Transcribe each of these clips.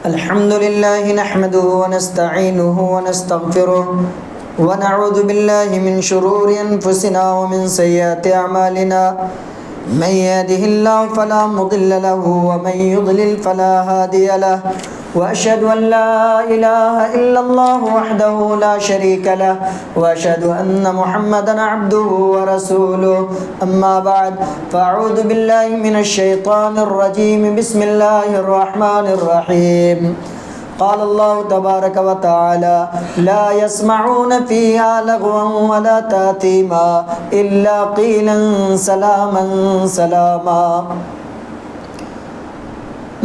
الحمد لله نحمده ونستعينه ونستغفره ونعوذ بالله من شرور أنفسنا ومن سيئات أعمالنا من يهده الله فلا مضل له ومن يضلل فلا هادي له وأشهد أن لا إله إلا الله وحده لا شريك له وأشهد أن محمدا عبده ورسوله أما بعد فأعوذ بالله من الشيطان الرجيم بسم الله الرحمن الرحيم قال الله تبارك وتعالى لا يسمعون فيها لغوا ولا تأثيما إلا قيلا سلاما سلاما۔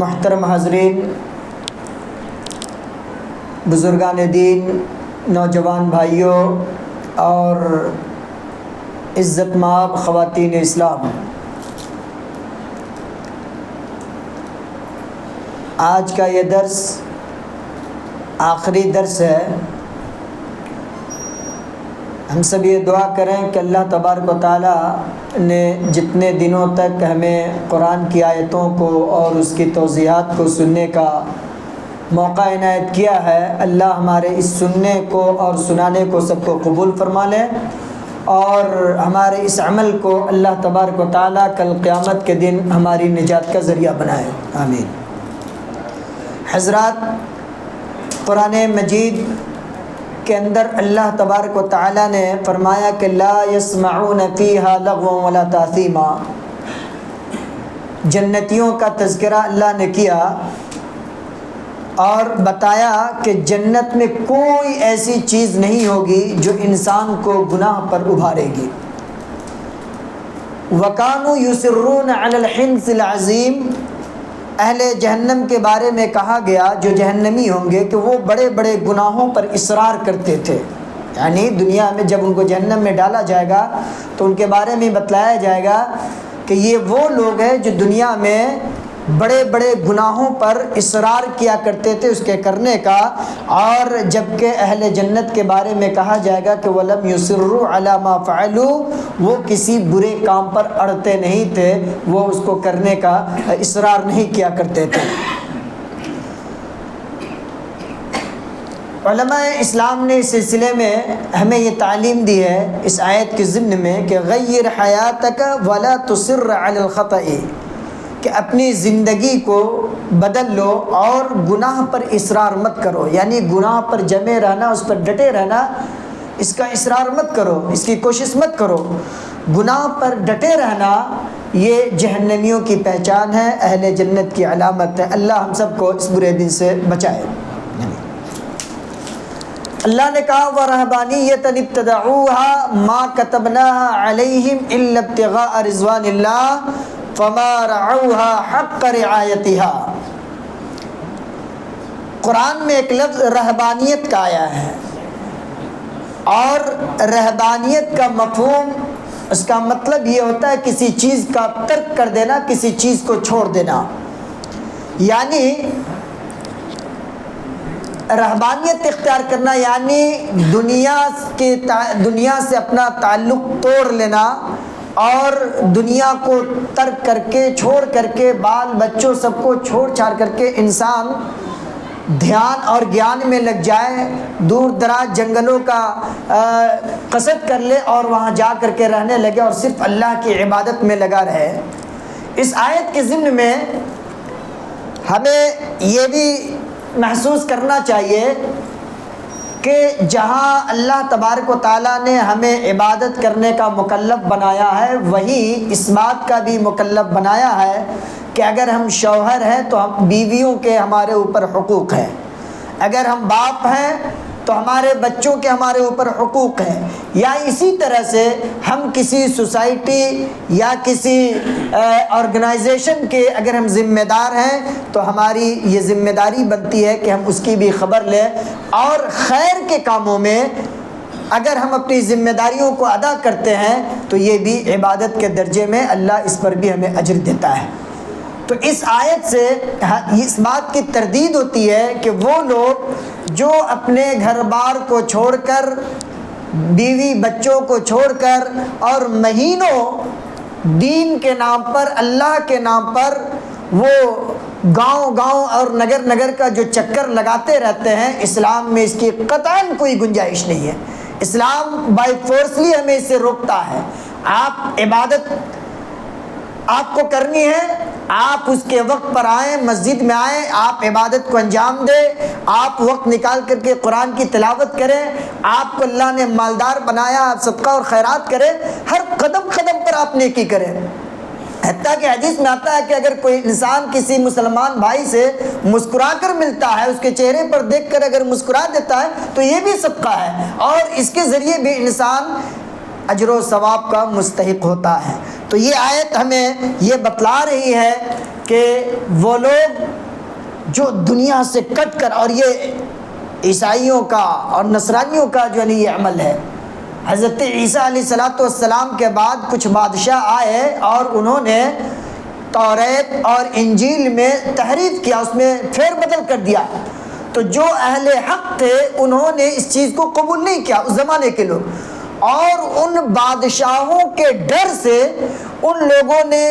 محترم حاضرین، بزرگان دین، نوجوان بھائیوں اور عزت مآب خواتین اسلام، آج کا یہ درس آخری درس ہے۔ ہم سب یہ دعا کریں کہ اللہ تبارک و تعالیٰ نے جتنے دنوں تک ہمیں قرآن کی آیتوں کو اور اس کی توضیحات کو سننے کا موقع عنایت کیا ہے، اللہ ہمارے اس سننے کو اور سنانے کو سب کو قبول فرما لے، اور ہمارے اس عمل کو اللہ تبارک و تعالیٰ کل قیامت کے دن ہماری نجات کا ذریعہ بنائے، آمین۔ حضرات، قرآن مجید کے اندر اللہ تبارک و تعالیٰ نے فرمایا کہ لا يسمعون فیہا لغوا ولا تأثیما۔ جنتیوں کا تذکرہ اللہ نے کیا اور بتایا کہ جنت میں کوئی ایسی چیز نہیں ہوگی جو انسان کو گناہ پر ابھارے گی۔ وَكَانُوا يُصِرُّونَ عَلَى الْحِنْثِ الْعَظِيمِ۔ اہل جہنم کے بارے میں کہا گیا، جو جہنمی ہوں گے، کہ وہ بڑے بڑے گناہوں پر اصرار کرتے تھے۔ یعنی دنیا میں جب ان کو جہنم میں ڈالا جائے گا تو ان کے بارے میں بتلایا جائے گا کہ یہ وہ لوگ ہیں جو دنیا میں بڑے بڑے گناہوں پر اصرار کیا کرتے تھے اس کے کرنے کا، اور جبکہ اہل جنت کے بارے میں کہا جائے گا کہ وَلَمْ يُصِرُّوا عَلَى مَا فَعَلُوا، وہ کسی برے کام پر اڑتے نہیں تھے، وہ اس کو کرنے کا اصرار نہیں کیا کرتے تھے۔ علماء اسلام نے اس سلسلے میں ہمیں یہ تعلیم دی ہے اس آیت کے ضمن میں کہ غیر حیاتک ولا تصر علی الخطأ، کہ اپنی زندگی کو بدل لو اور گناہ پر اصرار مت کرو، یعنی گناہ پر جمے رہنا، اس پر ڈٹے رہنا، اس کا اصرار مت کرو، اس کی کوشش مت کرو۔ گناہ پر ڈٹے رہنا یہ جہنمیوں کی پہچان ہے، اہل جنت کی علامت ہے۔ اللہ ہم سب کو اس برے دن سے بچائے۔ اللہ نے کہا وَرَهْبَانِيَّةً ابْتَدَعُوهَا مَا كَتَبْنَاهَا عَلَيْهِمْ إِلَّا ابْتِغَاءَ رِضْوَانِ اللَّهِ فَمَا رَعَوْهَا حَقَّ رِعَایَتِهَا۔ قرآن میں ایک لفظ رہبانیت کا آیا ہے، اور رہبانیت کا مفہوم، اس کا مطلب یہ ہوتا ہے کسی چیز کا ترک کر دینا، کسی چیز کو چھوڑ دینا۔ یعنی رہبانیت اختیار کرنا یعنی دنیا سے اپنا تعلق توڑ لینا، اور دنیا کو ترک کر کے، چھوڑ کر کے، بال بچوں سب کو چھوڑ چھاڑ کر کے انسان دھیان اور گیان میں لگ جائے، دور دراز جنگلوں کا قصد کر لے اور وہاں جا کر کے رہنے لگے اور صرف اللہ کی عبادت میں لگا رہے۔ اس آیت کے ضمن میں ہمیں یہ بھی محسوس کرنا چاہیے کہ جہاں اللہ تبارک و تعالیٰ نے ہمیں عبادت کرنے کا مکلف بنایا ہے، وہیں اس بات کا بھی مکلف بنایا ہے کہ اگر ہم شوہر ہیں تو ہم بیویوں کے ہمارے اوپر حقوق ہیں، اگر ہم باپ ہیں تو ہمارے بچوں کے ہمارے اوپر حقوق ہیں، یا اسی طرح سے ہم کسی سوسائٹی یا کسی آرگنائزیشن کے اگر ہم ذمہ دار ہیں تو ہماری یہ ذمہ داری بنتی ہے کہ ہم اس کی بھی خبر لیں، اور خیر کے کاموں میں اگر ہم اپنی ذمہ داریوں کو ادا کرتے ہیں تو یہ بھی عبادت کے درجے میں اللہ اس پر بھی ہمیں اجر دیتا ہے۔ تو اس آیت سے اس بات کی تردید ہوتی ہے کہ وہ لوگ جو اپنے گھر بار کو چھوڑ کر، بیوی بچوں کو چھوڑ کر، اور مہینوں دین کے نام پر، اللہ کے نام پر وہ گاؤں گاؤں اور نگر نگر کا جو چکر لگاتے رہتے ہیں، اسلام میں اس کی قطعاً کوئی گنجائش نہیں ہے۔ اسلام بائی فورسلی ہمیں اس سے روکتا ہے۔ آپ عبادت آپ کو کرنی ہے، آپ اس کے وقت پر آئیں، مسجد میں آئیں، آپ عبادت کو انجام دیں، آپ وقت نکال کر کے قرآن کی تلاوت کریں، آپ کو اللہ نے مالدار بنایا، آپ صدقہ اور خیرات کریں، ہر قدم قدم پر آپ نیکی کریں۔ حتیٰ کہ حدیث میں آتا ہے کہ اگر کوئی انسان کسی مسلمان بھائی سے مسکرا کر ملتا ہے، اس کے چہرے پر دیکھ کر اگر مسکرا دیتا ہے تو یہ بھی صدقہ ہے، اور اس کے ذریعے بھی انسان اجر و ثواب کا مستحق ہوتا ہے۔ تو یہ آیت ہمیں یہ بتلا رہی ہے کہ وہ لوگ جو دنیا سے کٹ کر، اور یہ عیسائیوں کا اور نصرانیوں کا جو ہے یہ عمل ہے۔ حضرت عیسیٰ علیہ السلام کے بعد کچھ بادشاہ آئے اور انہوں نے توریت اور انجیل میں تحریف کیا، اس میں پھیر بدل کر دیا۔ تو جو اہل حق تھے انہوں نے اس چیز کو قبول نہیں کیا، اس زمانے کے لوگ، اور ان بادشاہوں کے ڈر سے ان لوگوں نے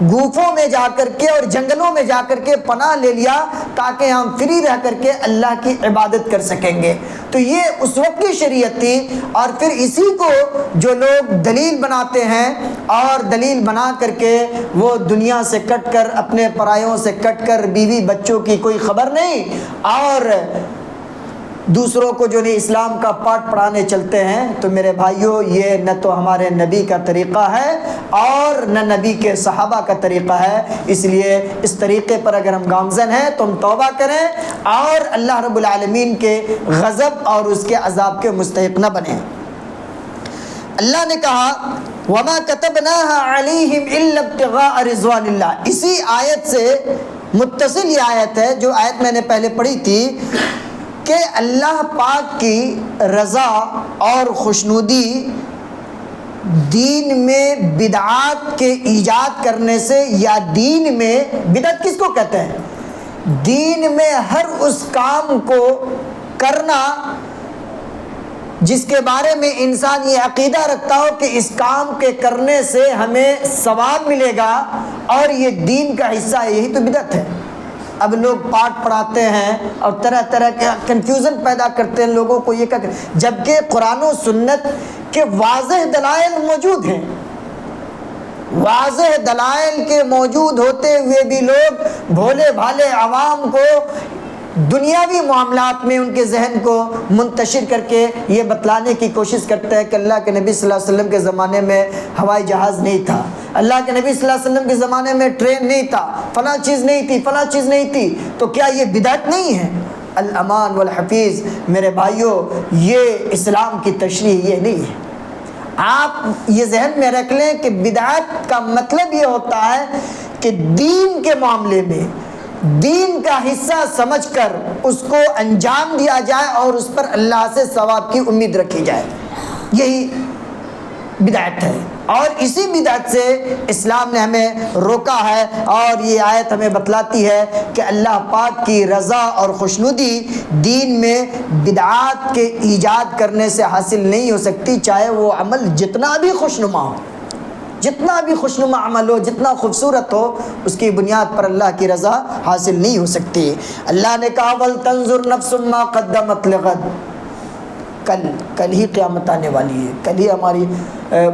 گوفوں میں جا کر کے اور جنگلوں میں جا کر کے پناہ لے لیا تاکہ ہم فری رہ کر کے اللہ کی عبادت کر سکیں گے۔ تو یہ اس وقت کی شریعت تھی، اور پھر اسی کو جو لوگ دلیل بناتے ہیں اور دلیل بنا کر کے وہ دنیا سے کٹ کر، اپنے پرایوں سے کٹ کر، بیوی بچوں کی کوئی خبر نہیں، اور دوسروں کو جو نہیں اسلام کا پاٹ پڑھانے چلتے ہیں، تو میرے بھائیوں یہ نہ تو ہمارے نبی کا طریقہ ہے اور نہ نبی کے صحابہ کا طریقہ ہے۔ اس لیے اس طریقے پر اگر ہم گامزن ہیں تو ہم توبہ کریں اور اللہ رب العالمین کے غضب اور اس کے عذاب کے مستحق نہ بنیں۔ اللہ نے کہا وَمَا كَتَبْنَاهَا عَلَيْهِمْ إِلَّا ابْتِغَاءَ رِضْوَانِ اللَّهِ۔ اسی آیت سے متصل یہ آیت ہے جو آیت میں نے پہلے پڑھی تھی کہ اللہ پاک کی رضا اور خوشنودی دین میں بدعات کے ایجاد کرنے سے، یا دین میں بدعت کس کو کہتے ہیں؟ دین میں ہر اس کام کو کرنا جس کے بارے میں انسان یہ عقیدہ رکھتا ہو کہ اس کام کے کرنے سے ہمیں ثواب ملے گا اور یہ دین کا حصہ ہے، یہی تو بدعت ہے۔ اب لوگ پاٹ پڑھاتے ہیں اور طرح طرح کے کنفیوژن پیدا کرتے ہیں لوگوں کو، یہ جبکہ قرآن و سنت کے واضح دلائل موجود ہیں۔ واضح دلائل کے موجود ہوتے ہوئے بھی لوگ بھولے بھالے عوام کو دنیاوی معاملات میں ان کے ذہن کو منتشر کر کے یہ بتلانے کی کوشش کرتے ہیں کہ اللہ کے نبی صلی اللہ علیہ وسلم کے زمانے میں ہوائی جہاز نہیں تھا، اللہ کے نبی صلی اللہ علیہ وسلم کے زمانے میں ٹرین نہیں تھا، فلاں چیز نہیں تھی، فلاں چیز نہیں تھی، تو کیا یہ بدعت نہیں ہے؟ الامان والحفیظ میرے بھائیوں، یہ اسلام کی تشریح یہ نہیں ہے۔ آپ یہ ذہن میں رکھ لیں کہ بدعت کا مطلب یہ ہوتا ہے کہ دین کے معاملے میں دین کا حصہ سمجھ کر اس کو انجام دیا جائے اور اس پر اللہ سے ثواب کی امید رکھی جائے، یہی بدعت ہے۔ اور اسی بدعت سے اسلام نے ہمیں روکا ہے، اور یہ آیت ہمیں بتلاتی ہے کہ اللہ پاک کی رضا اور خوشنودی دین میں بدعات کے ایجاد کرنے سے حاصل نہیں ہو سکتی، چاہے وہ عمل جتنا بھی خوشنما ہو، جتنا بھی خوشنما عمل ہو، جتنا خوبصورت ہو، اس کی بنیاد پر اللہ کی رضا حاصل نہیں ہو سکتی۔ اللہ نے کہا وَلْتَنظُرْ نَفْسٌ مَّا قَدَّمَتْ لِغَدٍ، کل ہی قیامت آنے والی ہے، کل ہی ہماری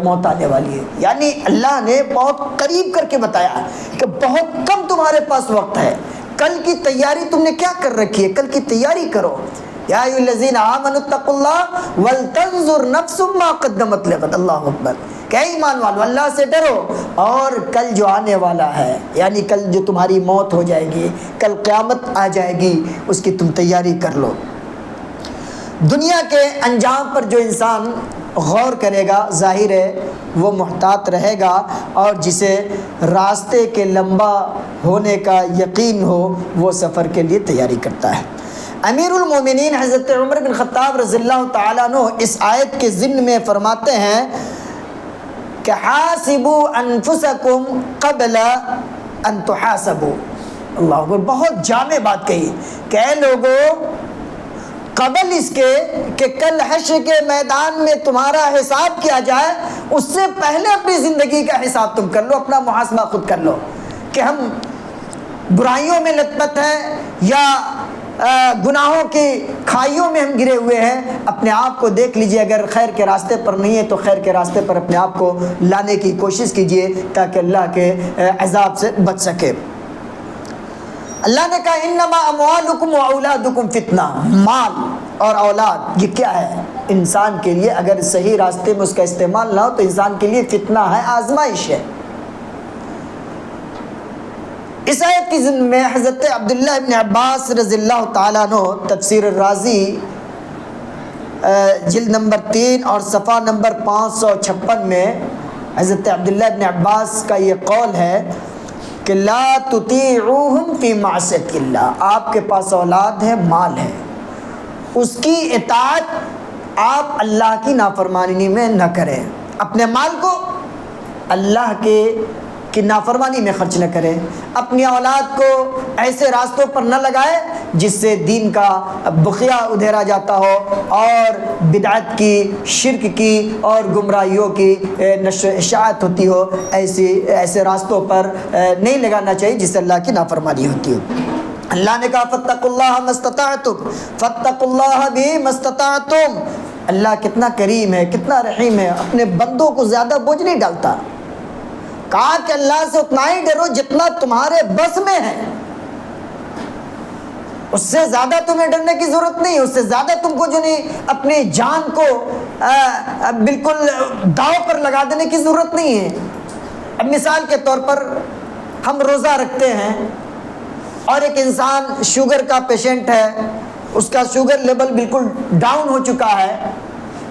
موت آنے والی ہے۔ یعنی اللہ نے بہت قریب کر کے بتایا کہ بہت کم تمہارے پاس وقت ہے، کل کی تیاری تم نے کیا کر رکھی ہے، کل کی تیاری کرو۔ یا ایھا الذین آمنوا اتقوا اللہ ولتنظر نفس ما قدمت لغد، اللہ اکبر، کہ ایمان والو اللہ سے ڈرو، اور کل جو آنے والا ہے، یعنی کل جو تمہاری موت ہو جائے گی، کل قیامت آ جائے گی، اس کی تم تیاری کر لو۔ دنیا کے انجام پر جو انسان غور کرے گا، ظاہر ہے وہ محتاط رہے گا، اور جسے راستے کے لمبا ہونے کا یقین ہو وہ سفر کے لیے تیاری کرتا ہے۔ امیر المومنین حضرت عمر بن خطاب رضی اللہ تعالیٰ عنہ اس آیت کے ضمن میں فرماتے ہیں کہ حاسبوا انفسکم قبل ان تحاسبوا، اللہ اکبر، بہت جامع بات کہی کہ اے لوگوں، قبل اس کے کہ کل حشر کے میدان میں تمہارا حساب کیا جائے، اس سے پہلے اپنی زندگی کا حساب تم کر لو، اپنا محاسبہ خود کر لو کہ ہم برائیوں میں لت پت ہیں یا گناہوں کی کھائیوں میں ہم گرے ہوئے ہیں، اپنے آپ کو دیکھ لیجئے، اگر خیر کے راستے پر نہیں ہے تو خیر کے راستے پر اپنے آپ کو لانے کی کوشش کیجئے تاکہ اللہ کے عذاب سے بچ سکے۔ اللہ نے کہا انما اموالکم واولادکم فتنہ، مال اور اولاد یہ کیا ہے؟ انسان کے لیے اگر صحیح راستے میں اس کا استعمال نہ ہو تو انسان کے لیے فتنہ ہے، آزمائش ہے۔ اس آیت کی ضمن میں حضرت عبداللہ ابن عباس رضی اللہ تعالیٰ عنہ تفسیر الرازی جلد نمبر 3 اور صفحہ نمبر 556 میں حضرت عبداللہ ابن عباس کا یہ قول ہے کہ لا تطیعوہم فی معصیت اللہ، آپ کے پاس اولاد ہے، مال ہے، اس کی اطاعت آپ اللہ کی نافرمانی میں نہ کریں، اپنے مال کو اللہ کی نافرمانی میں خرچ نہ کریں، اپنی اولاد کو ایسے راستوں پر نہ لگائے جس سے دین کا بقیہ ادھیرا جاتا ہو اور بدعت کی، شرک کی اور گمراہیوں کی نشر و اشاعت ہوتی ہو، ایسے راستوں پر نہیں لگانا چاہیے جس سے اللہ کی نافرمانی ہوتی ہو۔ اللہ نے کہا فاتقوا اللہ ما استطعتم، فاتقوا اللہ بھی ما استطعتم۔ اللہ کتنا کریم ہے، کتنا رحیم ہے، اپنے بندوں کو زیادہ بوجھ نہیں ڈالتا۔ کہا کہ اللہ سے اتنا ہی ڈرو جتنا تمہارے بس میں ہے، اس سے زیادہ تمہیں ڈرنے کی ضرورت نہیں ہے، اس سے زیادہ تم کو جو نہیں اپنی جان کو بالکل داؤ پر لگا دینے کی ضرورت نہیں ہے۔ اب مثال کے طور پر ہم روزہ رکھتے ہیں اور ایک انسان شوگر کا پیشنٹ ہے، اس کا شوگر لیول بالکل ڈاؤن ہو چکا ہے،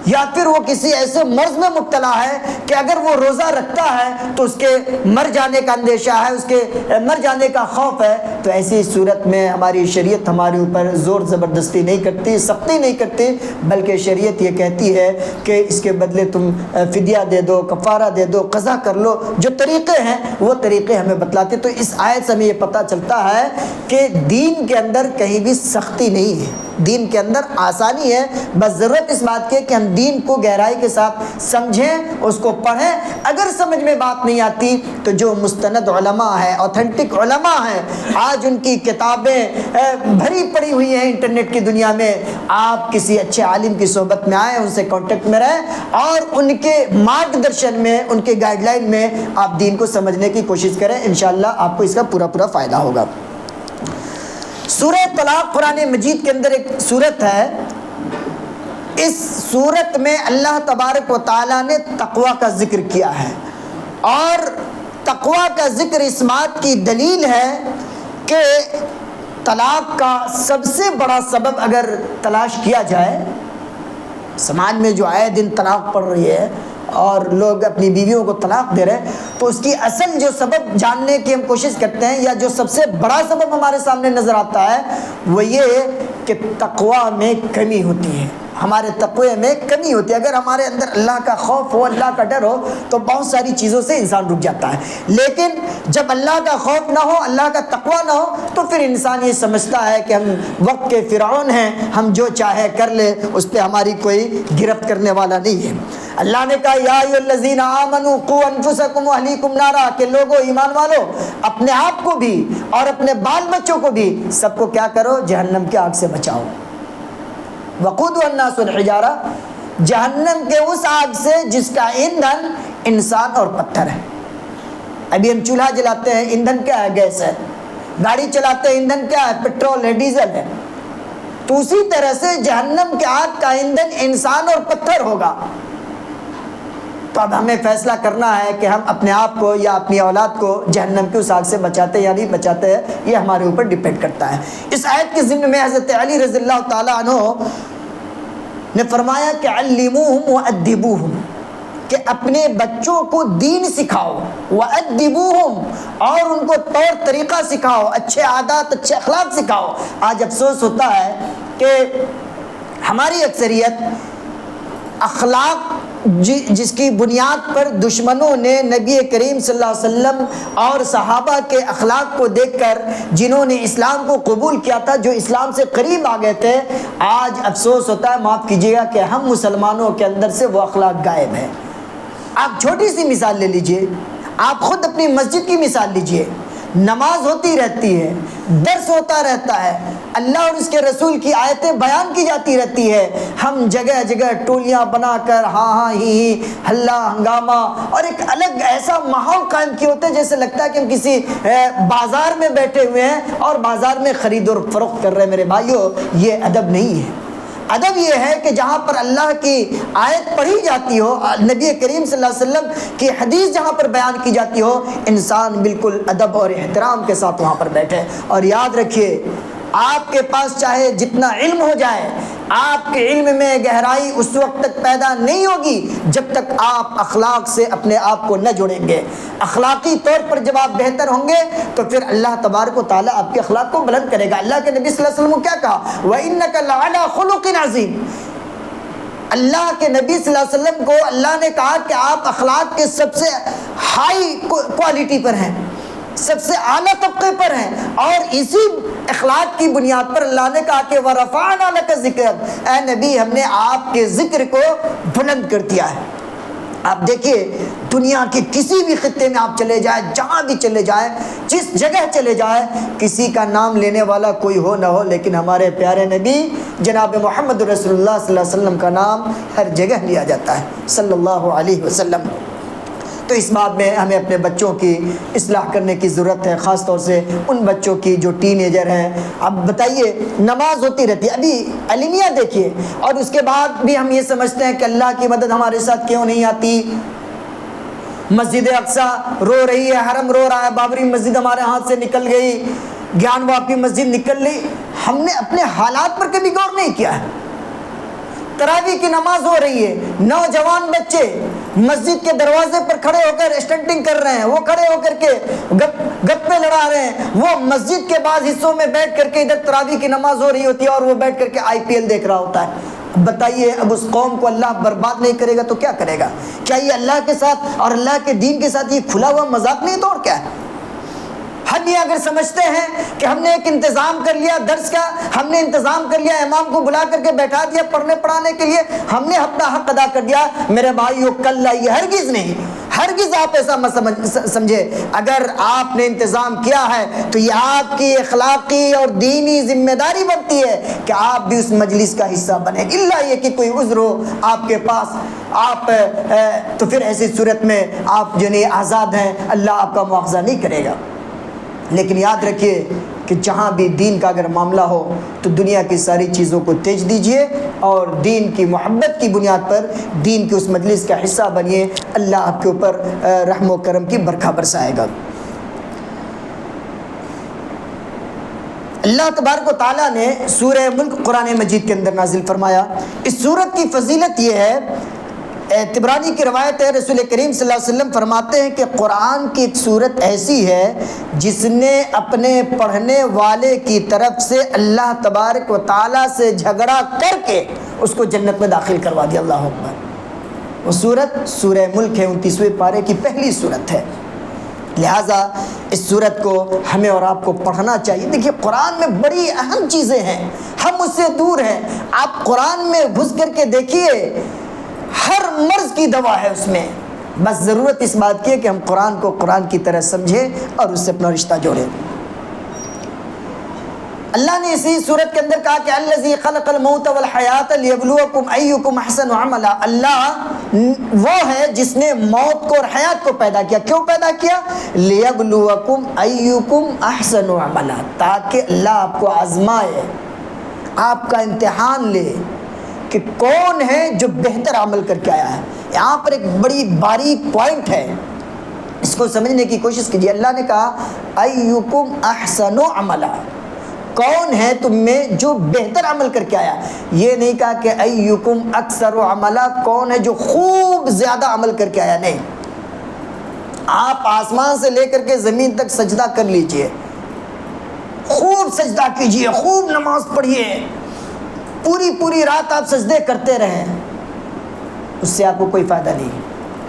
یا پھر وہ کسی ایسے مرض میں مبتلا ہے کہ اگر وہ روزہ رکھتا ہے تو اس کے مر جانے کا اندیشہ ہے، اس کے مر جانے کا خوف ہے، تو ایسی صورت میں ہماری شریعت ہمارے اوپر زور زبردستی نہیں کرتی، سختی نہیں کرتی، بلکہ شریعت یہ کہتی ہے کہ اس کے بدلے تم فدیہ دے دو، کفارہ دے دو، قضا کر لو۔ جو طریقے ہیں وہ طریقے ہمیں بتلاتے۔ تو اس آیت سے ہمیں یہ پتہ چلتا ہے کہ دین کے اندر کہیں بھی سختی نہیں ہے، دین کے اندر آسانی ہے، بس ضرورت اس بات کی ہے کہ ہم دین کو گہرائی کے ساتھ سمجھیں، اس کو پڑھیں۔ اگر سمجھ میں بات نہیں آتی تو جو مستند علماء ہیں، اوتھینٹک علماء ہیں، آج ان کی کتابیں بھری پڑی ہوئی ہیں انٹرنیٹ کی دنیا میں، آپ کسی اچھے عالم کی صحبت میں آئیں، ان سے کانٹیکٹ میں رہیں اور ان کے مارگ درشن میں، ان کے گائیڈ لائن میں آپ دین کو سمجھنے کی کوشش کریں، انشاءاللہ آپ کو اس کا پورا فائدہ ہوگا۔ سورہ طلاق قرآن مجید کے اندر ایک سورت ہے، اس سورت میں اللہ تبارک و تعالیٰ نے تقوی کا ذکر کیا ہے، اور تقوی کا ذکر اس بات کی دلیل ہے کہ طلاق کا سب سے بڑا سبب اگر تلاش کیا جائے، سماج میں جو آئے دن طلاق پڑ رہی ہے اور لوگ اپنی بیویوں کو طلاق دے رہے ہیں، تو اس کی اصل جو سبب جاننے کی ہم کوشش کرتے ہیں، یا جو سب سے بڑا سبب ہمارے سامنے نظر آتا ہے، وہ یہ ہے کہ تقوی میں کمی ہوتی ہے، ہمارے تقوی میں کمی ہوتی ہے۔ اگر ہمارے اندر اللہ کا خوف ہو، اللہ کا ڈر ہو، تو بہت ساری چیزوں سے انسان رک جاتا ہے، لیکن جب اللہ کا خوف نہ ہو، اللہ کا تقوی نہ ہو، تو پھر انسان یہ سمجھتا ہے کہ ہم وقت کے فرعون ہیں، ہم جو چاہے کر لے، اس پہ ہماری کوئی گرفت کرنے والا نہیں ہے۔ اللہ نے کہا یا ایھا الذین آمنوا قوا انفسکم واہلیکم نارا، کہ لوگو ایمان والو اپنے آپ کو بھی اور اپنے بال بچوں کو بھی، سب کو کیا کرو؟ جہنم کی آگ سے بچاؤ۔ وقودها الناس والحجارہ، جہنم کے اس آگ سے جس کا ایندھن انسان اور پتھر ہے۔ ابھی ہم چولہا جلاتے ہیں، ایندھن کیا ہے؟ گیس ہے۔ گاڑی چلاتے ہیں، ایندھن کیا ہے؟ پیٹرول ہے، ڈیزل ہے۔ تو اسی طرح سے جہنم کے آگ کا ایندھن انسان اور پتھر ہوگا۔ تو اب ہمیں فیصلہ کرنا ہے کہ ہم اپنے آپ کو یا اپنی اولاد کو جہنم کی اس آگ سے بچاتے یا نہیں بچاتے ہیں، یہ ہمارے اوپر ڈیپینڈ کرتا ہے۔ اس آیت کے ضمن میں حضرت علی رضی اللہ تعالیٰ عنہ نے فرمایا کہ علموہم وادبوہم، کہ اپنے بچوں کو دین سکھاؤ، وادبوہم، اور ان کو طور طریقہ سکھاؤ، اچھے عادات، اچھے اخلاق سکھاؤ۔ آج افسوس ہوتا ہے کہ ہماری اکثریت اخلاق جس کی بنیاد پر دشمنوں نے نبی کریم صلی اللہ علیہ وسلم اور صحابہ کے اخلاق کو دیکھ کر، جنہوں نے اسلام کو قبول کیا تھا، جو اسلام سے قریب آ گئے تھے، آج افسوس ہوتا ہے، معاف کیجیے گا، کہ ہم مسلمانوں کے اندر سے وہ اخلاق غائب ہیں۔ آپ چھوٹی سی مثال لے لیجئے، آپ خود اپنی مسجد کی مثال لیجئے، نماز ہوتی رہتی ہے، درس ہوتا رہتا ہے، اللہ اور اس کے رسول کی آیتیں بیان کی جاتی رہتی ہے، ہم جگہ جگہ ٹولیاں بنا کر ہاں ہی ہلا ہنگامہ اور ایک الگ ایسا ماحول قائم کیے ہوتے ہیں جیسے لگتا ہے کہ ہم کسی بازار میں بیٹھے ہوئے ہیں اور بازار میں خرید و فروخت کر رہے ہیں۔ میرے بھائیو، یہ ادب نہیں ہے۔ ادب یہ ہے کہ جہاں پر اللہ کی آیت پڑھی جاتی ہو، نبی کریم صلی اللہ علیہ وسلم کی حدیث جہاں پر بیان کی جاتی ہو، انسان بالکل ادب اور احترام کے ساتھ وہاں پر بیٹھے۔ اور یاد رکھیے، آپ کے پاس چاہے جتنا علم ہو جائے، آپ کے علم میں گہرائی اس وقت تک پیدا نہیں ہوگی جب تک آپ اخلاق سے اپنے آپ کو نہ جوڑیں گے۔ اخلاقی طور پر جب آپ بہتر ہوں گے تو پھر اللہ تبارک و تعالیٰ آپ کے اخلاق کو بلند کرے گا۔ اللہ کے نبی صلی اللہ علیہ وسلم کو کیا کہا؟ وَإِنَّكَ لَعَلَىٰ خُلُقٍ عَظِيمٍ۔ اللہ کے نبی صلی اللہ علیہ وسلم کو اللہ نے کہا کہ آپ اخلاق کے سب سے ہائی کوالٹی پر ہیں، سب سے اعلیٰ طبقے پر ہیں، اور اسی اخلاق کی بنیاد پر اللہ نے کہا کہ وَرَفَعْنَا لَكَ ذِكْرَكَ، اے نبی ہم نے آپ کے ذکر کو بلند کر دیا ہے۔ آپ دیکھیے، دنیا کے کسی بھی خطے میں آپ چلے جائیں، جہاں بھی چلے جائیں، جس جگہ چلے جائیں، کسی کا نام لینے والا کوئی ہو نہ ہو، لیکن ہمارے پیارے نبی جناب محمد رسول اللہ صلی اللہ علیہ وسلم کا نام ہر جگہ لیا جاتا ہے صلی اللہ علیہ وسلم۔ تو اس بات میں ہمیں اپنے بچوں کی اصلاح کرنے کی ضرورت ہے، خاص طور سے ان بچوں کی جو ٹین ایجر ہیں۔ اب بتائیے، نماز ہوتی رہتی ہے، ابھی علمیہ دیکھیے، اور اس کے بعد بھی ہم یہ سمجھتے ہیں کہ اللہ کی مدد ہمارے ساتھ کیوں نہیں آتی۔ مسجد اقصی رو رہی ہے، حرم رو رہا ہے، بابری مسجد ہمارے ہاتھ سے نکل گئی، گیان واپی مسجد نکل لی۔ ہم نے اپنے حالات پر کبھی غور نہیں کیا ہے۔ تراویح کی نماز ہو رہی ہے، نوجوان بچے مسجد کے دروازے پر کھڑے ہو کر اسٹنٹنگ کر رہے ہیں، وہ کھڑے ہو کر کے گپے لڑا رہے ہیں، وہ مسجد کے بعض حصوں میں بیٹھ کر کے ادھر تراویح کی نماز ہو رہی ہوتی ہے اور وہ بیٹھ کر کے IPL دیکھ رہا ہوتا ہے۔ بتائیے، اب اس قوم کو اللہ برباد نہیں کرے گا تو کیا کرے گا؟ کیا یہ اللہ کے ساتھ اور اللہ کے دین کے ساتھ یہ کھلا ہوا مذاق نہیں تو اور کیا ہے؟ ہم یہ اگر سمجھتے ہیں کہ ہم نے ایک انتظام کر لیا درس کا، ہم نے انتظام کر لیا امام کو بلا کر کے بیٹھا دیا پڑھنے پڑھانے کے لیے، ہم نے اپنا حق ادا کر دیا، میرے بھائیو کل یہ ہرگز نہیں، ہرگز آپ ایسا مت سمجھے۔ اگر آپ نے انتظام کیا ہے تو یہ آپ کی اخلاقی اور دینی ذمہ داری بنتی ہے کہ آپ بھی اس مجلس کا حصہ بنیں، الا یہ کہ کوئی عذر ہو آپ کے پاس، آپ تو پھر ایسی صورت میں آپ جو نہیں آزاد ہیں، اللہ آپ کا مواخذہ نہیں کرے گا۔ لیکن یاد رکھیے کہ جہاں بھی دین کا اگر معاملہ ہو تو دنیا کی ساری چیزوں کو تیج دیجئے اور دین کی محبت کی بنیاد پر دین کی اس مجلس کا حصہ بنیے، اللہ آپ کے اوپر رحم و کرم کی برکھا برسائے گا۔ اللہ تبارک و تعالیٰ نے سورہ ملک قرآن مجید کے اندر نازل فرمایا۔ اس سورت کی فضیلت یہ ہے، طبرانی کی روایت ہے، رسول کریم صلی اللہ علیہ وسلم فرماتے ہیں کہ قرآن کی ایک سورت ایسی ہے جس نے اپنے پڑھنے والے کی طرف سے اللہ تبارک و تعالیٰ سے جھگڑا کر کے اس کو جنت میں داخل کروا دیا۔ اللہ اکبر۔ وہ سورت سورہ ملک ہے، 29ویں پارے کی پہلی سورت ہے۔ لہٰذا اس سورت کو ہمیں اور آپ کو پڑھنا چاہیے۔ دیکھیے، قرآن میں بڑی اہم چیزیں ہیں، ہم اس سے دور ہیں۔ آپ قرآن میں گھس کر کے دیکھیے، ہر مرض کی دوا ہے اس میں، بس ضرورت اس بات کی ہے کہ ہم قرآن کو قرآن کی طرح سمجھیں اور اس سے اپنا رشتہ جوڑیں۔ اللہ نے اسی صورت کے اندر کہا کہ الذی خلق الموت والحیات لیبلوکم ایکم احسن عملا، اللہ وہ ہے جس نے موت کو اور حیات کو پیدا کیا۔ کیوں پیدا کیا؟ لیبلوکم ایکم احسن عملا، تاکہ اللہ آپ کو آزمائے، آپ کا امتحان لے کہ کون ہے جو بہتر عمل کر کے آیا ہے۔ یہاں پر ایک بڑی باریک پوائنٹ ہے، اس کو سمجھنے کی کوشش کیجیے۔ اللہ نے کہا ایکم احسن عملا، کون ہے تم میں جو بہتر عمل کر کے آیا۔ یہ نہیں کہا کہ ایکم اکثر عملا، کون ہے جو خوب زیادہ عمل کر کے آیا، نہیں۔ آپ آسمان سے لے کر کے زمین تک سجدہ کر لیجئے، خوب سجدہ کیجئے، خوب نماز پڑھیے، پوری رات آپ سجدے کرتے رہیں، اس سے آپ کو کوئی فائدہ نہیں۔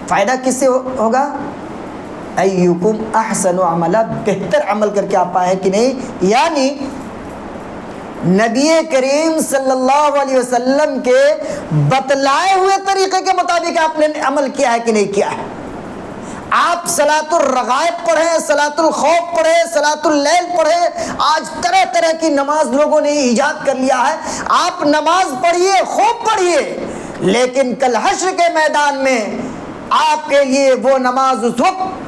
فائدہ کس سے ہوگا؟ ایکم احسن عملا، بہتر عمل کر کے آپ آئے کہ نہیں، یعنی نبی کریم صلی اللہ علیہ وسلم کے بتلائے ہوئے طریقے کے مطابق آپ نے عمل کیا ہے کہ نہیں کیا ہے۔ آپ صلاۃ الرغائب پڑھیں، صلاۃ الخوف پڑھیں، صلاۃ اللیل پڑھیں، آج طرح طرح کی نماز لوگوں نے ایجاد کر لیا ہے۔ آپ نماز پڑھیے، خوب پڑھیے، لیکن کل حشر کے میدان میں آپ کے لیے وہ نماز اس وقت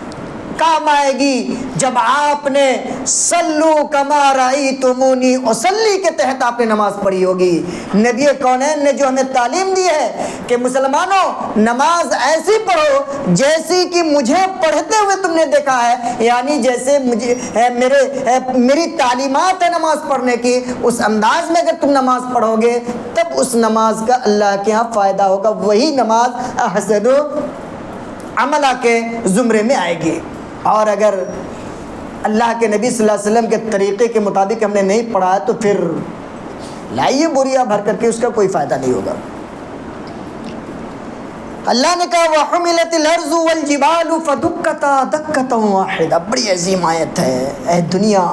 کام آئے گی جب آپ نے صلو کما رأیتمونی اصلی کے تحت آپ نے نماز پڑھی ہوگی۔ نبی کونین نے جو ہمیں تعلیم دی ہے کہ مسلمانوں نماز ایسی پڑھو جیسی کہ مجھے پڑھتے ہوئے تم نے دیکھا ہے، یعنی جیسے مجھے میری تعلیمات ہے نماز پڑھنے کی، اس انداز میں اگر تم نماز پڑھو گے تب اس نماز کا اللہ کے ہاں فائدہ ہوگا، وہی نماز احسن عملہ کے زمرے میں آئے گی۔ اور اگر اللہ کے نبی صلی اللہ علیہ وسلم کے طریقے کے مطابق ہم نے نہیں پڑھا ہے تو پھر لائیے بوریاں بھر کر کے، اس کا کوئی فائدہ نہیں ہوگا۔ اللہ نے کہا وَحُمِلَتِ الْأَرْضُ وَالْجِبَالُ فَدُكَّتَا دَكَّةً وَاحِدَةً، بڑی عظیم آیت ہے۔ اے دنیا،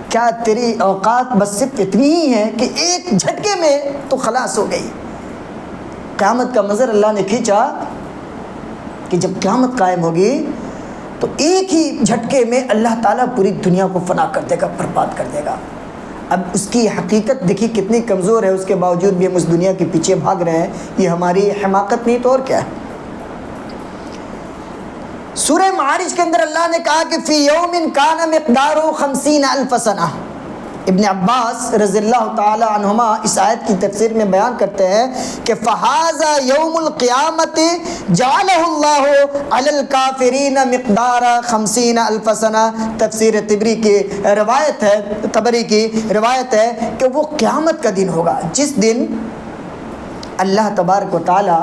کیا تیری اوقات بس صرف اتنی ہی ہے کہ ایک جھٹکے میں تو خلاص ہو گئی؟ قیامت کا منظر اللہ نے کھینچا کہ جب قیامت قائم ہوگی تو ایک ہی جھٹکے میں اللہ تعالیٰ پوری دنیا کو فنا کر دے گا، برباد کر دے گا۔ اب اس کی حقیقت دیکھیے کتنی کمزور ہے، اس کے باوجود بھی ہم اس دنیا کے پیچھے بھاگ رہے ہیں۔ یہ ہماری حماقت نہیں تو اور کیا ہے۔ سورہ معارج کے اندر اللہ نے کہا کہ فی یوم کان مقدارہ 50,000 سنہ۔ ابن عباس رضی اللہ تعالی عنہما اس آیت کی تفسیر میں بیان کرتے ہیں کہ فہذا یوم القیامت جعلہ اللہ علی الکافرین مقدار 50,000 سنہ۔ تفسیر طبری کی روایت ہے، طبری کی روایت ہے کہ وہ قیامت کا دن ہوگا جس دن اللہ تبارک و تعالی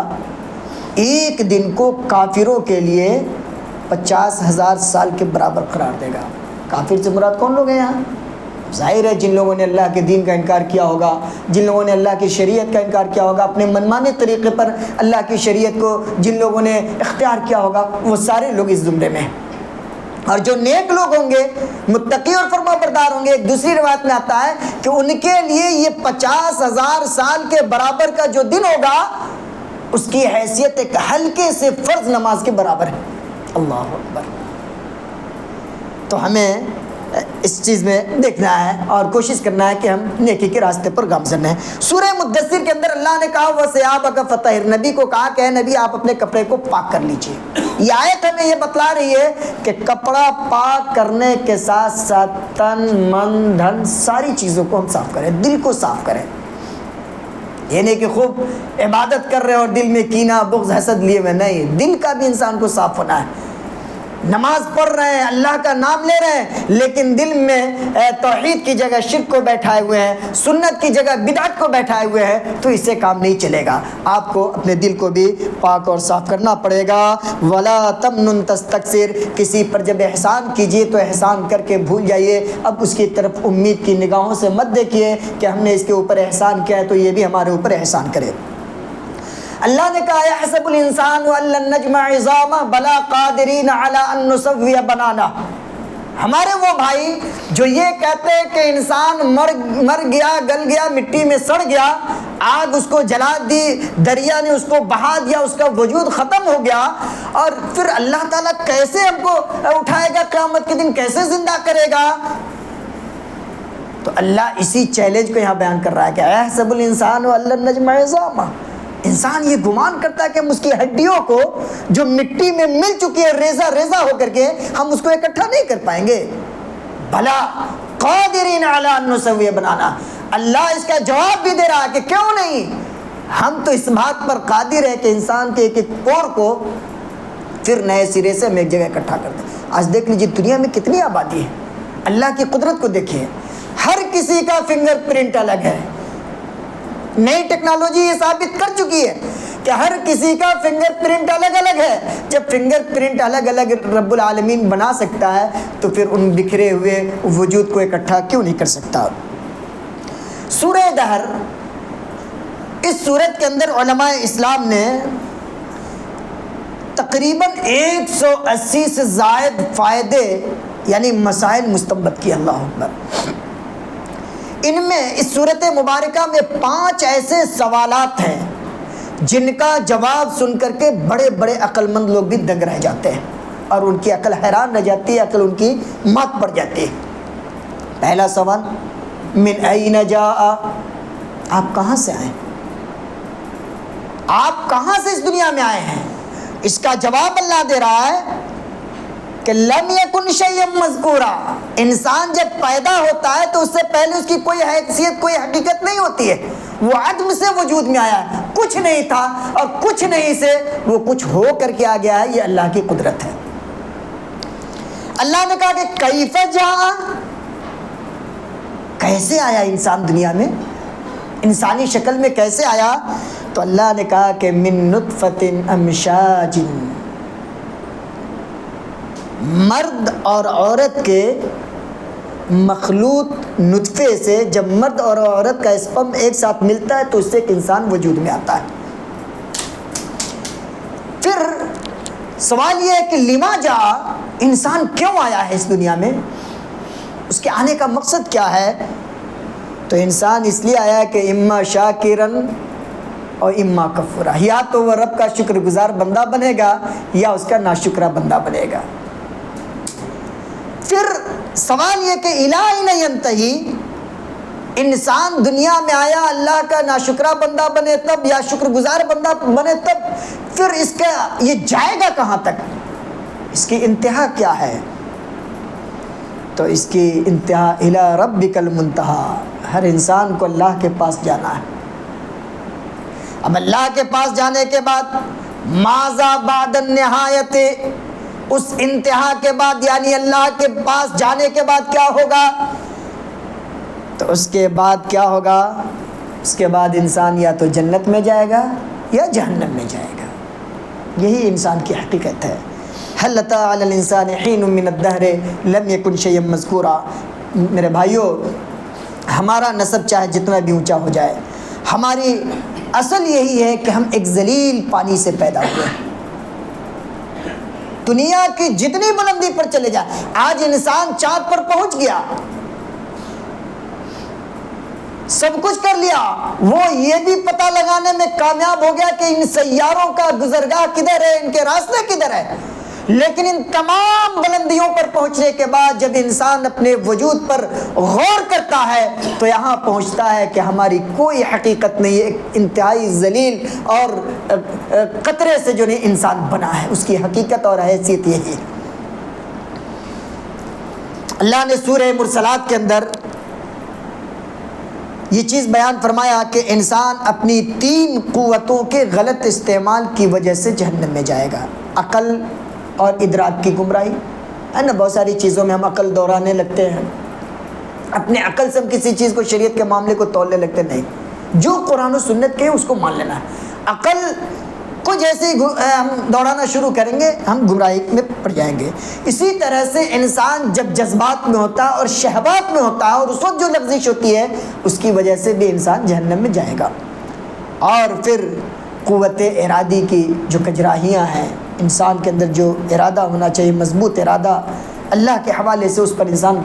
ایک دن کو کافروں کے لیے 50,000 سال کے برابر قرار دے گا۔ کافر سے مراد کون لوگ ہیں یہاں؟ ظاہر ہے جن لوگوں نے اللہ کے دین کا انکار کیا ہوگا، جن لوگوں نے اللہ کی شریعت کا انکار کیا ہوگا، اپنے منمانے طریقے پر اللہ کی شریعت کو جن لوگوں نے اختیار کیا ہوگا، وہ سارے لوگ اس زمرے میں ہیں۔ اور جو نیک لوگ ہوں گے، متقی اور فرما بردار ہوں گے، ایک دوسری روایت میں آتا ہے کہ ان کے لیے یہ 50,000 سال کے برابر کا جو دن ہوگا اس کی حیثیت ایک ہلکے سے فرض نماز کے برابر ہے۔ اللہ اکبر۔ تو ہمیں اس چیز میں دیکھنا ہے اور کوشش کرنا ہے کہ ہم نیکی کے راستے پر گامزن ہیں۔ سورہ مدثر کے اندر اللہ نے کہا وَثِيَابَكَ فَطَهِّرْ، نبی کو کہا کہ اے نبی آپ اپنے کپڑے کو پاک کر لیجئے۔ یہ آیت ہمیں یہ بتلا رہی ہے کہ کپڑا پاک کرنے کے ساتھ ساتھ تن من دھن ساری چیزوں کو ہم صاف کریں، دل کو صاف کریں۔ یہ نہیں کہ خوب عبادت کر رہے اور دل میں کینہ بغض حسد لیے ہوئے، نہیں، دل کا بھی انسان کو صاف ہونا ہے۔ نماز پڑھ رہے ہیں، اللہ کا نام لے رہے ہیں، لیکن دل میں توحید کی جگہ شرک کو بیٹھائے ہوئے ہیں، سنت کی جگہ بدعت کو بیٹھائے ہوئے ہیں، تو اس سے کام نہیں چلے گا۔ آپ کو اپنے دل کو بھی پاک اور صاف کرنا پڑے گا۔ وَلَا تَمْنُنْ تَسْتَكْثِرْ، کسی پر جب احسان کیجئے تو احسان کر کے بھول جائیے، اب اس کی طرف امید کی نگاہوں سے مت دیکھیے کہ ہم نے اس کے اوپر احسان کیا ہے تو یہ بھی ہمارے اوپر احسان کرے۔ اللہ نے کہا یحسب الانسان ان لن نجمع عظامہ بلا قادرین علی ان نسوی بنانہ۔ ہمارے وہ بھائی جو یہ کہتے ہیں کہ انسان مر گیا، گل گیا، مٹی میں سڑ گیا، آگ اس کو جلا دی، دریا نے اس کو بہا دیا، اس کا وجود ختم ہو گیا، اور پھر اللہ تعالیٰ کیسے ہم کو اٹھائے گا قیامت کے دن، کیسے زندہ کرے گا؟ تو اللہ اسی چیلنج کو یہاں بیان کر رہا ہے کہ یحسب الانسان ان لن نجمع عظامہ۔ انسان یہ گمان کرتا ہے کہ ہم اس کی ہڈیوں کو جو مٹی میں مل چکی ہے ریزہ ریزہ ہو کر کے، ہم اس کو اکٹھا نہیں کر پائیں گے۔ بھلا قادرین علی ان نسوی بنانا، اللہ اس کا جواب بھی دے رہا ہے کہ کیوں نہیں، ہم تو اس بات پر قادر ہے کہ انسان کے ایک ایک پور کو پھر نئے سرے سے ہم ایک جگہ اکٹھا کر دیں۔ آج دیکھ لیجیے دنیا میں کتنی آبادی ہے، اللہ کی قدرت کو دیکھیے، ہر کسی کا فنگر پرنٹ الگ ہے۔ نئی ٹیکنالوجی یہ ثابت کر چکی ہے کہ ہر کسی کا فنگر پرنٹ الگ الگ ہے۔ جب فنگر پرنٹ الگ الگ رب العالمین بنا سکتا ہے تو پھر ان بکھرے ہوئے وجود کو اکٹھا کیوں نہیں کر سکتا؟ سورہ دہر، اس سورت کے اندر علماء اسلام نے تقریباً 180 سے زائد فائدے یعنی مسائل مستنبط کیے۔ اللہ اکبر۔ ان میں اس صورت مبارکہ میں 5 ایسے سوالات ہیں جن کا جواب سن کر کے بڑے بڑے عقل مند لوگ بھی دنگ رہ جاتے ہیں اور ان کی عقل حیران رہ جاتی ہے، عقل ان کی مات پڑ جاتی ہے۔ پہلا سوال، من این جاء، آپ کہاں سے آئے، آپ کہاں سے اس دنیا میں آئے ہیں؟ اس کا جواب اللہ دے رہا ہے کہ لم یکن شیئا مذکورا، انسان جب پیدا ہوتا ہے تو اس سے پہلے اس کی کوئی حیثیت، کوئی حقیقت نہیں ہوتی ہے، وہ عدم سے وجود میں آیا ہے، کچھ نہیں تھا اور کچھ نہیں سے وہ کچھ ہو کر کے آ گیا ہے۔ یہ اللہ کی قدرت ہے۔ اللہ نے کہا کہ کیف جاء، کیسے آیا انسان دنیا میں، انسانی شکل میں کیسے آیا؟ تو اللہ نے کہا کہ من نطفۃ امشاج، مرد اور عورت کے مخلوط نطفے سے جب مرد اور عورت کا اسپرم ایک ساتھ ملتا ہے تو اس سے ایک انسان وجود میں آتا ہے۔ پھر سوال یہ ہے کہ لما جاء، انسان کیوں آیا ہے اس دنیا میں، اس کے آنے کا مقصد کیا ہے؟ تو انسان اس لیے آیا کہ اما شاکرن اور اما کفورا، یا تو وہ رب کا شکر گزار بندہ بنے گا یا اس کا ناشکرہ بندہ بنے گا۔ پھر سوال یہ کہ الی این ینتہی، انسان دنیا میں آیا اللہ کا ناشکرہ بندہ بنے تب یا شکر گزار بندہ بنے تب، پھر اس کا یہ جائے گا کہاں تک، اس کی انتہا کیا ہے؟ تو اس کی انتہا الی ربک المنتہی، ہر انسان کو اللہ کے پاس جانا ہے۔ اب اللہ کے پاس جانے کے بعد ماذا بعد النہایت، اس انتہا کے بعد یعنی اللہ کے پاس جانے کے بعد کیا ہوگا؟ تو اس کے بعد کیا ہوگا؟ اس کے بعد انسان یا تو جنت میں جائے گا یا جہنم میں جائے گا۔ یہی انسان کی حقیقت ہے۔ هل اتى على الانسان حين من الدهر لم يكن شيئا مذكورا۔ میرے بھائیو، ہمارا نسب چاہے جتنا بھی اونچا ہو جائے، ہماری اصل یہی ہے کہ ہم ایک ذلیل پانی سے پیدا ہوئے ہیں۔ دنیا کی جتنی بلندی پر چلے جائے، آج انسان چاند پر پہنچ گیا، سب کچھ کر لیا، وہ یہ بھی پتہ لگانے میں کامیاب ہو گیا کہ ان سیاروں کا گزرگاہ کدھر ہے، ان کے راستے کدھر ہے۔ لیکن ان تمام بلندیوں پر پہنچنے کے بعد جب انسان اپنے وجود پر غور کرتا ہے تو یہاں پہنچتا ہے کہ ہماری کوئی حقیقت نہیں ہے، ایک انتہائی ذلیل اور قطرے سے جو نہیں انسان بنا ہے، اس کی حقیقت اور حیثیت یہی ہے۔ اللہ نے سورہ مرسلات کے اندر یہ چیز بیان فرمایا کہ انسان اپنی 3 قوتوں کے غلط استعمال کی وجہ سے جہنم میں جائے گا۔ عقل اور ادراک کی گمراہی ہے نا، بہت ساری چیزوں میں ہم عقل دوہرانے لگتے ہیں، اپنے عقل سے ہم کسی چیز کو، شریعت کے معاملے کو تولنے لگتے نہیں، جو قرآن و سنت کے اس کو مان لینا ہے۔ عقل کو جیسے ہی ہم دوڑانا شروع کریں گے ہم گمراہی میں پڑ جائیں گے۔ اسی طرح سے انسان جب جذبات میں ہوتا ہے اور شہوات میں ہوتا ہے اور اس وقت جو لغزش ہوتی ہے اس کی وجہ سے بھی انسان جہنم میں جائے گا۔ اور پھر قوت ارادی کی جو کجراہیاں ہیں، انسان کے اندر جو ارادہ ہونا چاہیے، مضبوط ارادہ، اللہ کے حوالے سے اس پر انسان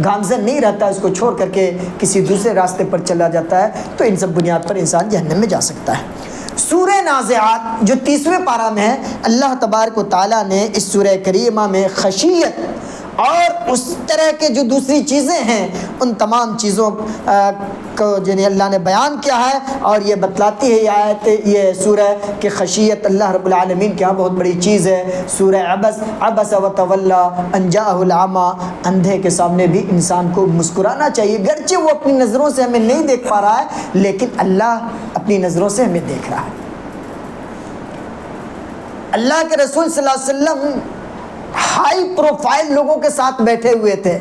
گامزن نہیں رہتا، اس کو چھوڑ کر کے کسی دوسرے راستے پر چلا جاتا ہے، تو ان سب بنیاد پر انسان جہنم میں جا سکتا ہے۔ سورہ نازعات جو 30ویں پارہ میں ہے، اللہ تبارک و تعالیٰ نے اس سورہ کریمہ میں خشیت اور اس طرح کے جو دوسری چیزیں ہیں ان تمام چیزوں کو جنہیں اللہ نے بیان کیا ہے، اور یہ بتلاتی ہے یہ آیت، یہ سورہ کہ خشیت اللہ رب العالمین کے یہاں بہت بڑی چیز ہے۔ سورہ عبس وتولی ان جاءہ الاعمی، اندھے کے سامنے بھی انسان کو مسکرانا چاہیے، گرچہ وہ اپنی نظروں سے ہمیں نہیں دیکھ پا رہا ہے لیکن اللہ اپنی نظروں سے ہمیں دیکھ رہا ہے۔ اللہ کے رسول صلی اللہ علیہ وسلم ہائی پروفائل لوگوں کے ساتھ بیٹھے ہوئے تھے،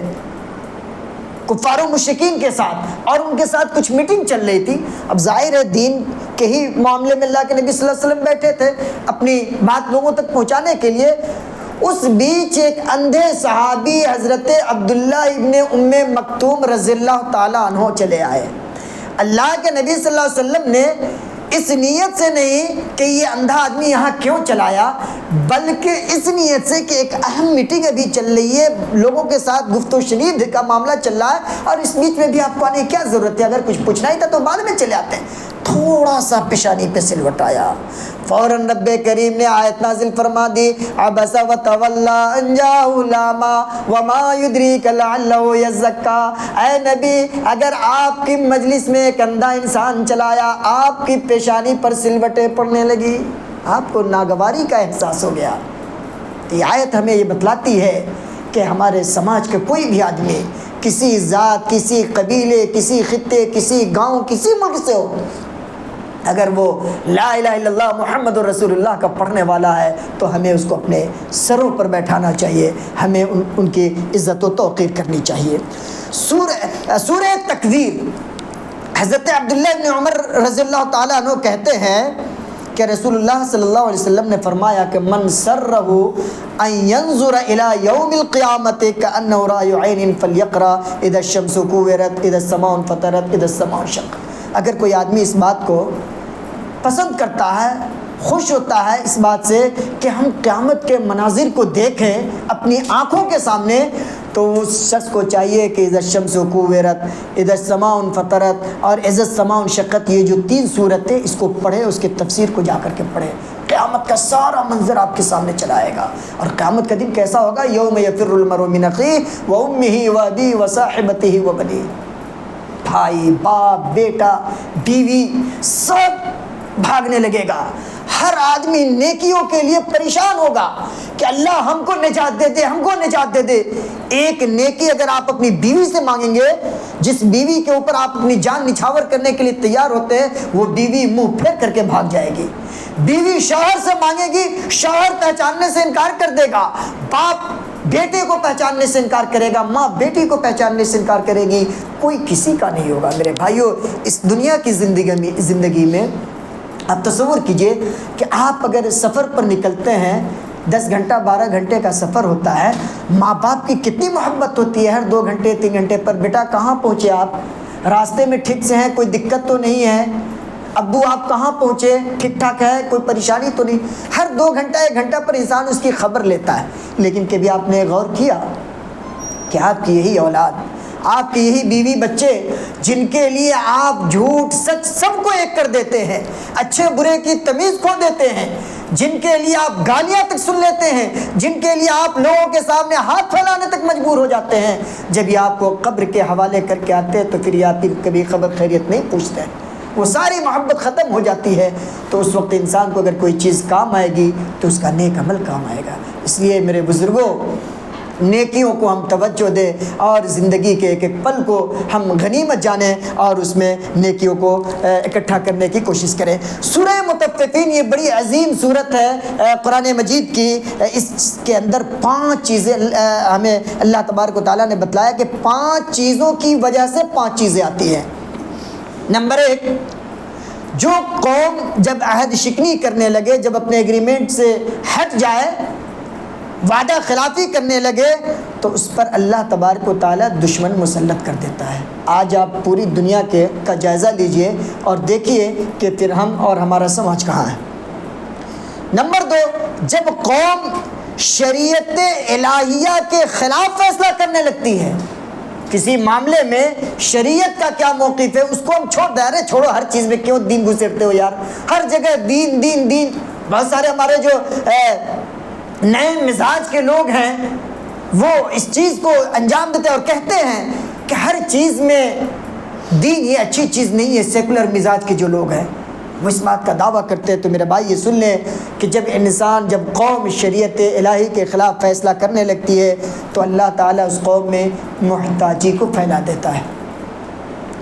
کفار و مشرکین کے ساتھ، اور ان کے ساتھ کچھ میٹنگ چل رہی تھی۔ اب ظاہر ہے دین کے ہی معاملے میں اللہ کے نبی صلی اللہ علیہ وسلم بیٹھے تھے اپنی بات لوگوں تک پہنچانے کے لیے۔ اس بیچ ایک اندھے صحابی حضرت عبداللہ ابن ام مکتوم رضی اللہ تعالیٰ عنہ چلے آئے۔ اللہ کے نبی صلی اللہ علیہ وسلم نے اس نیت سے نہیں کہ یہ اندھا آدمی یہاں کیوں چلایا، بلکہ اس نیت سے کہ ایک اہم میٹنگ ابھی چل رہی ہے، لوگوں کے ساتھ گفت و شنید کا معاملہ چل رہا ہے، اور اس بیچ میں بھی آپ کو آنے کی کیا ضرورت ہے؟ اگر کچھ پوچھنا ہی تھا تو بعد میں چلے آتے ہیں۔ تھوڑا سا پیشانی پہ سلوٹ آیا، فوراً رب کریم نے آیت نازل فرما دی، عبس وتولی ان جاءہ الاعمی وما یدریک لعلہ یزکا۔ اے نبی، اگر آپ کی مجلس میں ایک اندھا انسان چلایا، آپ کی پیشانی پر سلوٹیں پڑنے لگی، آپ کو ناگواری کا احساس ہو گیا۔ یہ آیت ہمیں یہ بتلاتی ہے کہ ہمارے سماج کے کوئی بھی آدمی کسی ذات، کسی قبیلے، کسی خطے، کسی گاؤں، کسی ملک سے ہو، اگر وہ لا الہ الا اللہ محمد رسول اللہ کا پڑھنے والا ہے تو ہمیں اس کو اپنے سروں پر بیٹھانا چاہیے، ہمیں ان کی عزت و توقیر کرنی چاہیے۔ سورہ تکویر، حضرت عبداللہ بن عمر رضی اللہ تعالیٰ عنہ کہتے ہیں کہ رسول اللہ صلی اللہ علیہ وسلم نے فرمایا کہ من سرہ ان ینظر الی یوم القیامت کأنہ رأی عین فلیقرأ اذا الشمس کورت اذا السماء انفطرت اذا السماء انشقت۔ اگر کوئی آدمی اس بات کو پسند کرتا ہے، خوش ہوتا ہے اس بات سے کہ ہم قیامت کے مناظر کو دیکھیں اپنی آنکھوں کے سامنے، تو اس شخص کو چاہیے کہ اذا الشمس کورت، اذا السماء انفطرت اور اذا السماء انشقت، یہ جو 3 صورتیں اس کو پڑھے، اس کی تفسیر کو جا کر کے پڑھے۔ قیامت کا سارا منظر آپ کے سامنے چلا آئے گا، اور قیامت کا دن کیسا ہوگا؟ یوم یفر المرء من اخیہ وامہ وابیہ وصاحبتہ وبنیہ، بھائی، باپ، بیٹا، بیوی، سب بھاگنے لگے گا۔ ہر آدمی نیکیوں کے لیے پریشان ہوگا کہ اللہ ہم کو نجات دے دے، ہم کو نجات دے دے۔ ایک نیکی اگر آپ اپنی بیوی سے مانگیں گے، جس بیوی کے اوپر آپ اپنی جان نچھاور کرنے کے لیے تیار ہوتے ہیں، وہ بیوی منہ پھیر کر کے بھاگ جائے گی۔ بیوی شوہر سے مانگے گی، شوہر پہچاننے سے انکار کر دے گا، باپ بیٹے کو پہچاننے سے انکار کرے گا، ماں بیٹی کو پہچاننے سے انکار کرے گی، کوئی کسی کا نہیں ہوگا۔ میرے بھائیو، اس دنیا کی زندگی میں آپ تصور کیجئے کہ آپ اگر سفر پر نکلتے ہیں، 10 گھنٹہ 12 گھنٹے کا سفر ہوتا ہے، ماں باپ کی کتنی محبت ہوتی ہے ہر 2 گھنٹے 3 گھنٹے پر، بیٹا کہاں پہنچے آپ؟ راستے میں ٹھیک سے ہیں؟ کوئی دقت تو نہیں ہے؟ ابو آپ کہاں پہنچے؟ ٹھیک ٹھاک ہے؟ کوئی پریشانی تو نہیں؟ ہر 2 گھنٹہ 1 گھنٹہ پر انسان اس کی خبر لیتا ہے۔ لیکن کبھی آپ نے غور کیا کہ آپ کی یہی اولاد، آپ کی یہی بیوی بچے، جن کے لیے آپ جھوٹ سچ سب کو ایک کر دیتے ہیں، اچھے برے کی تمیز کھو دیتے ہیں، جن کے لیے آپ گالیاں تک سن لیتے ہیں، جن کے لیے آپ لوگوں کے سامنے ہاتھ پھیلانے تک مجبور ہو جاتے ہیں، جب یہ آپ کو قبر کے حوالے کر کے آتے ہیں تو پھر یہ آپ کی کبھی خبر خیریت نہیں پوچھتے، وہ ساری محبت ختم ہو جاتی ہے۔ تو اس وقت انسان کو اگر کوئی چیز کام آئے گی تو اس کا نیک عمل کام آئے گا۔ اس لیے میرے بزرگوں، نیکیوں کو ہم توجہ دیں اور زندگی کے ایک ایک پل کو ہم غنیمت جانیں اور اس میں نیکیوں کو اکٹھا کرنے کی کوشش کریں۔ سورہ مطففین یہ بڑی عظیم صورت ہے قرآن مجید کی، اس کے اندر 5 چیزیں ہمیں اللہ تبارک و تعالیٰ نے بتلایا کہ 5 چیزوں کی وجہ سے 5 چیزیں آتی ہیں۔ نمبر 1، جو قوم جب عہد شکنی کرنے لگے، جب اپنے ایگریمنٹ سے ہٹ جائے، وعدہ خلافی کرنے لگے، تو اس پر اللہ تبارک و تعالیٰ دشمن مسلط کر دیتا ہے۔ آج آپ پوری دنیا کا جائزہ لیجئے اور دیکھیے کہ پھر ہم اور ہمارا سماج کہاں ہے۔ نمبر 2، جب قوم شریعت الہیہ کے خلاف فیصلہ کرنے لگتی ہے، کسی معاملے میں شریعت کا کیا موقف ہے اس کو ہم چھوڑ دیں، ارے چھوڑو، ہر چیز میں کیوں دین گھسیٹتے ہو یار، ہر جگہ دین دین دین۔ بہت سارے ہمارے جو نئے مزاج کے لوگ ہیں وہ اس چیز کو انجام دیتے ہیں اور کہتے ہیں کہ ہر چیز میں دین یہ اچھی چیز نہیں ہے۔ سیکولر مزاج کے جو لوگ ہیں وہ اس بات کا دعویٰ کرتے ہیں۔ تو میرے بھائی یہ سن لیں کہ جب انسان، جب قوم شریعت الہی کے خلاف فیصلہ کرنے لگتی ہے تو اللہ تعالیٰ اس قوم میں محتاجی کو پھیلا دیتا ہے،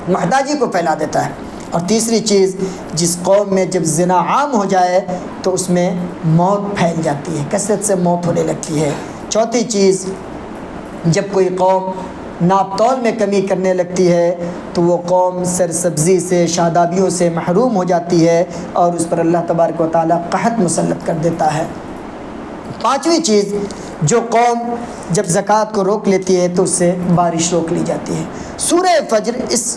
محتاجی کو پھیلا دیتا ہے۔ اور تیسری چیز، جس قوم میں جب زنا عام ہو جائے تو اس میں موت پھیل جاتی ہے، کثرت سے موت ہونے لگتی ہے۔ چوتھی چیز، جب کوئی قوم ناپ تول میں کمی کرنے لگتی ہے تو وہ قوم سرسبزی سے، شادابیوں سے محروم ہو جاتی ہے اور اس پر اللہ تبارک و تعالیٰ قحط مسلط کر دیتا ہے۔ پانچویں چیز، جو قوم جب زکوٰۃ کو روک لیتی ہے تو اس سے بارش روک لی جاتی ہے۔ سورہ فجر، اس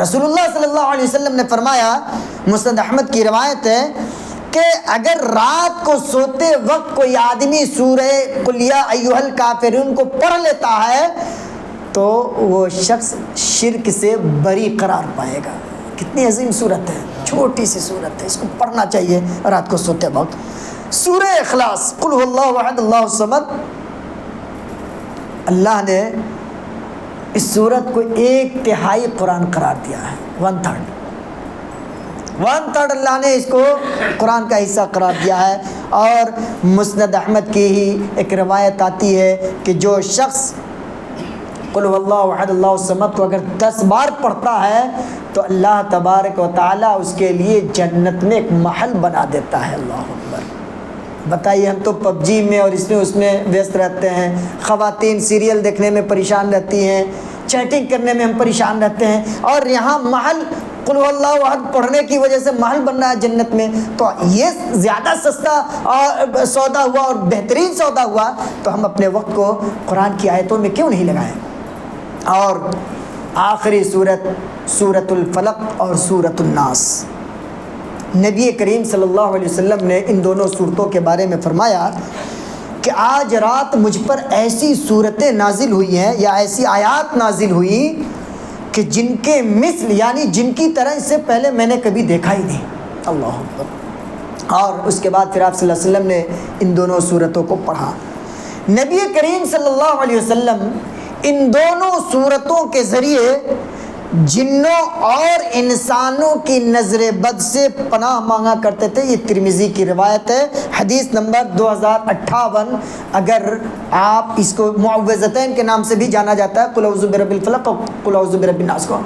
رسول اللہ صلی اللہ علیہ وسلم نے فرمایا، مسند احمد کی روایت ہے کہ اگر رات کو سوتے وقت کوئی آدمی سورہ قل یا ایھا الکافرون کو پڑھ لیتا ہے تو وہ شخص شرک سے بری قرار پائے گا۔ کتنی عظیم صورت ہے، چھوٹی سی صورت ہے، اس کو پڑھنا چاہیے رات کو سوتے وقت۔ سورہ اخلاص، قل هو اللہ احد اللہ الصمد، اللہ نے اس صورت کو 1/3 قرآن قرار دیا ہے، 1/3 اللہ نے اس کو قرآن کا حصہ قرار دیا ہے۔ اور مسند احمد کی ہی ایک روایت آتی ہے کہ جو شخص قل هو اللہ احد اللہ الصمد کو اگر 10 بار پڑھتا ہے تو اللہ تبارک و تعالیٰ اس کے لیے جنت میں ایک محل بنا دیتا ہے۔ اللہ اکبر۔ بتائیے، ہم تو پب جی میں اور اس میں ویست رہتے ہیں، خواتین سیریل دیکھنے میں پریشان رہتی ہیں، چیٹنگ کرنے میں ہم پریشان رہتے ہیں، اور یہاں محل قل هو اللہ احد پڑھنے کی وجہ سے محل بن رہا ہے جنت میں، تو یہ زیادہ سستا سودا ہوا اور بہترین سودا ہوا، تو ہم اپنے وقت کو قرآن کی آیتوں میں کیوں نہیں لگائیں۔ اور آخری صورت سورۃ الفلق اور سورۃ الناس، نبی کریم صلی اللہ علیہ وسلم نے ان دونوں صورتوں کے بارے میں فرمایا کہ آج رات مجھ پر ایسی صورتیں نازل ہوئی ہیں یا ایسی آیات نازل ہوئی کہ جن کے مثل یعنی جن کی طرح اس سے پہلے میں نے کبھی دیکھا ہی نہیں۔ اللہ اکبر۔ اور اس کے بعد پھر آپ صلی اللہ علیہ وسلم نے ان دونوں صورتوں کو پڑھا۔ نبی کریم صلی اللہ علیہ وسلم ان دونوں صورتوں کے ذریعے جنوں اور انسانوں کی نظر بد سے پناہ مانگا کرتے تھے۔ یہ ترمذی کی روایت ہے، حدیث نمبر 2058۔ اگر آپ اس کو معوذتین کے نام سے بھی جانا جاتا ہے، قل اعوذ برب الفلق اور قل اعوذ برب الناس کو۔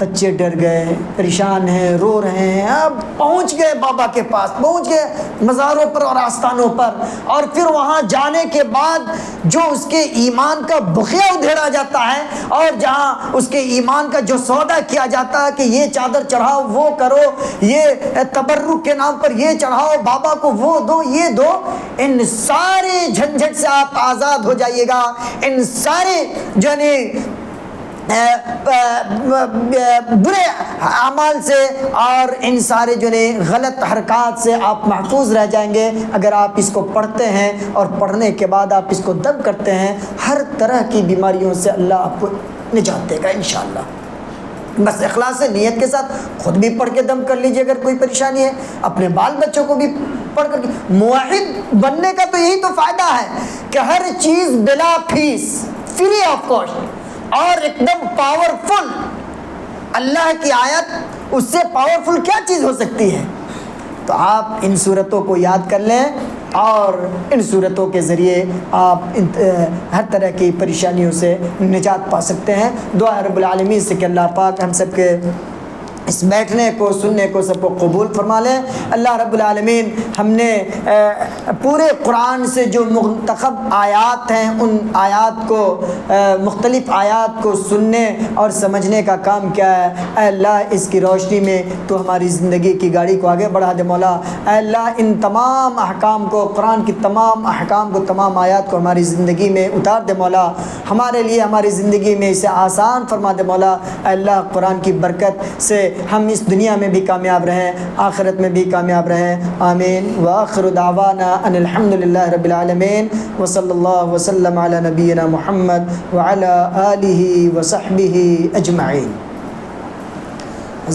بچے ڈر گئے، پریشان ہیں، رو رہے ہیں، اب پہنچ گئے بابا کے پاس، پہنچ گئے مزاروں پر اور آستانوں پر، اور پھر وہاں جانے کے بعد جو اس کے ایمان کا بخیا ادھیڑا جاتا ہے، اور جہاں اس کے ایمان کا جو سودا کیا جاتا ہے کہ یہ چادر چڑھاؤ، وہ کرو، یہ تبرک کے نام پر یہ چڑھاؤ، بابا کو وہ دو، یہ دو، ان سارے جھنجھٹ سے آپ آزاد ہو جائیے گا۔ ان سارے جو برے اعمال سے اور ان سارے جو غلط حرکات سے آپ محفوظ رہ جائیں گے اگر آپ اس کو پڑھتے ہیں، اور پڑھنے کے بعد آپ اس کو دم کرتے ہیں۔ ہر طرح کی بیماریوں سے اللہ آپ کو نجات دے گا انشاءاللہ۔ بس اخلاص نیت کے ساتھ خود بھی پڑھ کے دم کر لیجیے، اگر کوئی پریشانی ہے اپنے بال بچوں کو بھی پڑھ کر۔ موحد بننے کا تو یہی تو فائدہ ہے کہ ہر چیز بلا فیس، فری آف کاسٹ، اور ایک دم پاورفل۔ اللہ کی آیت اس سے پاورفل کیا چیز ہو سکتی ہے؟ تو آپ ان صورتوں کو یاد کر لیں، اور ان صورتوں کے ذریعے آپ ہر طرح کی پریشانیوں سے نجات پا سکتے ہیں۔ دعا رب العالمین سے کہ اللہ پاک ہم سب کے اس بیٹھنے کو، سننے کو، سب کو قبول فرما لیں۔ اللہ رب العالمین ہم نے پورے قرآن سے جو منتخب آیات ہیں، ان آیات کو، مختلف آیات کو سننے اور سمجھنے کا کام کیا ہے۔ اے اللہ اس کی روشنی میں تو ہماری زندگی کی گاڑی کو آگے بڑھا دے مولا۔ اے اللہ ان تمام احکام کو، قرآن کی تمام احکام کو، تمام آیات کو ہماری زندگی میں اتار دے مولا۔ ہمارے لیے ہماری زندگی میں اسے آسان فرما دے مولا۔ اے اللہ قرآن کی برکت سے ہم اس دنیا میں بھی کامیاب رہیں، آخرت میں بھی کامیاب رہیں، آمین۔ وآخر دعوانا ان الحمدللہ رب العالمین، وصلی اللہ وسلم علی نبینا محمد وعلی آلہ وصحبہ اجمعین۔